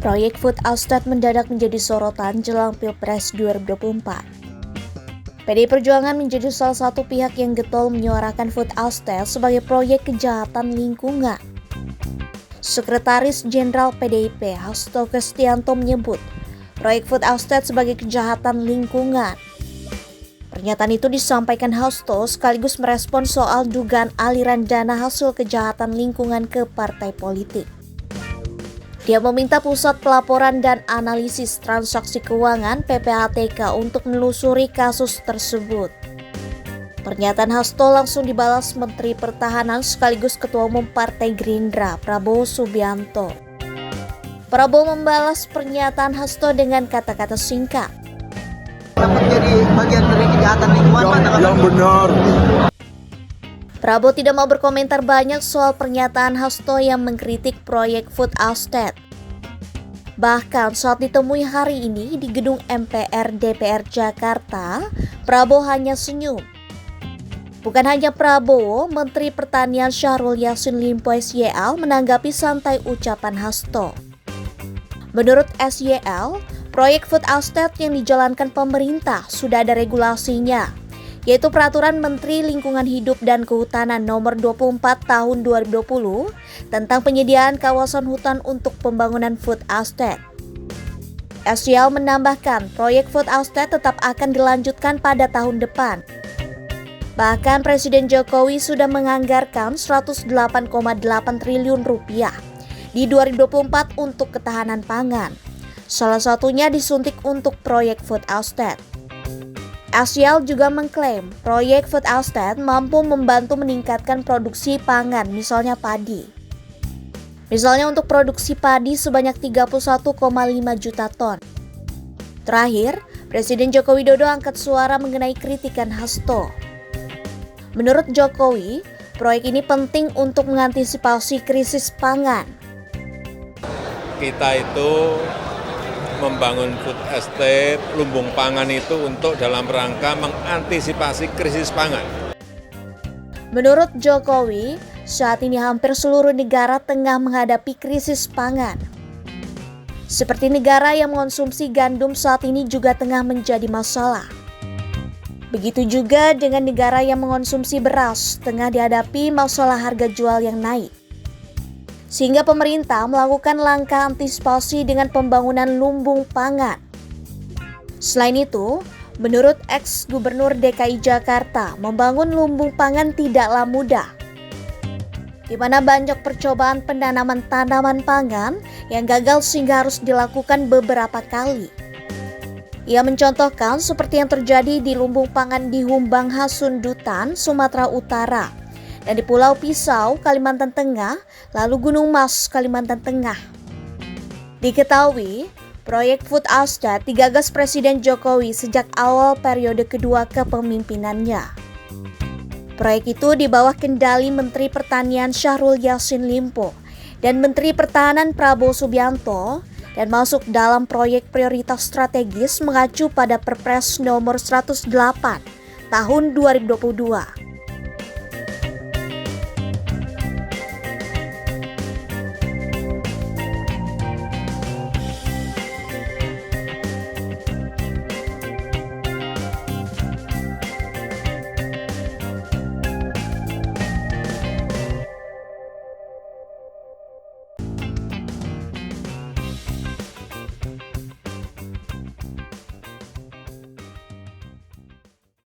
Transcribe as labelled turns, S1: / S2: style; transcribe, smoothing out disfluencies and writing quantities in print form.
S1: Proyek Food Estate mendadak menjadi sorotan jelang Pilpres 2024. PDI Perjuangan menjadi salah satu pihak yang getol menyuarakan Food Estate sebagai proyek kejahatan lingkungan. Sekretaris Jenderal PDIP Hasto Kristianto menyebut proyek Food Estate sebagai kejahatan lingkungan. Pernyataan itu disampaikan Hasto sekaligus merespon soal dugaan aliran dana hasil kejahatan lingkungan ke partai politik. Dia meminta Pusat Pelaporan dan Analisis Transaksi Keuangan (PPATK) untuk menelusuri kasus tersebut. Pernyataan Hasto langsung dibalas Menteri Pertahanan sekaligus Ketua Umum Partai Gerindra Prabowo Subianto. Prabowo membalas pernyataan Hasto dengan kata-kata singkat.
S2: Dapat jadi bagian dari kejahatan lingkungan,
S3: yang benar.
S1: Prabowo tidak mau berkomentar banyak soal pernyataan Hasto yang mengkritik proyek Food Estate. Bahkan saat ditemui hari ini di gedung MPR DPR Jakarta, Prabowo hanya senyum. Bukan hanya Prabowo, Menteri Pertanian Syahrul Yassin Limpo SYL menanggapi santai ucapan Hasto. Menurut SYL, proyek Food Estate yang dijalankan pemerintah sudah ada regulasinya, yaitu Peraturan Menteri Lingkungan Hidup dan Kehutanan Nomor 24 Tahun 2020 tentang penyediaan kawasan hutan untuk pembangunan Food Estate. SYL menambahkan proyek Food Estate tetap akan dilanjutkan pada tahun depan. Bahkan Presiden Jokowi sudah menganggarkan 108,8 triliun rupiah di 2024 untuk ketahanan pangan. Salah satunya disuntik untuk proyek Food Estate. SYL juga mengklaim proyek Food Estate mampu membantu meningkatkan produksi pangan, misalnya padi. Misalnya untuk produksi padi sebanyak 31,5 juta ton. Terakhir, Presiden Joko Widodo angkat suara mengenai kritikan Hasto. Menurut Jokowi, proyek ini penting untuk mengantisipasi krisis pangan.
S3: Kita itu membangun food estate, lumbung pangan itu untuk dalam rangka mengantisipasi krisis pangan.
S1: Menurut Jokowi, saat ini hampir seluruh negara tengah menghadapi krisis pangan. Seperti negara yang mengonsumsi gandum saat ini juga tengah menjadi masalah. Begitu juga dengan negara yang mengonsumsi beras tengah dihadapi masalah harga jual yang naik. Sehingga pemerintah melakukan langkah antisipasi dengan pembangunan lumbung pangan. Selain itu, menurut ex-Gubernur DKI Jakarta, membangun lumbung pangan tidaklah mudah. Di mana banyak percobaan penanaman tanaman pangan yang gagal sehingga harus dilakukan beberapa kali. Ia mencontohkan seperti yang terjadi di lumbung pangan di Humbang Hasundutan, Sumatera Utara, dan di Pulau Pisau, Kalimantan Tengah, lalu Gunung Mas, Kalimantan Tengah. Diketahui, proyek Food Estate digagas Presiden Jokowi sejak awal periode kedua kepemimpinannya. Proyek itu di bawah kendali Menteri Pertanian Syahrul Yassin Limpo dan Menteri Pertahanan Prabowo Subianto dan masuk dalam proyek prioritas strategis mengacu pada Perpres nomor 108 tahun 2022.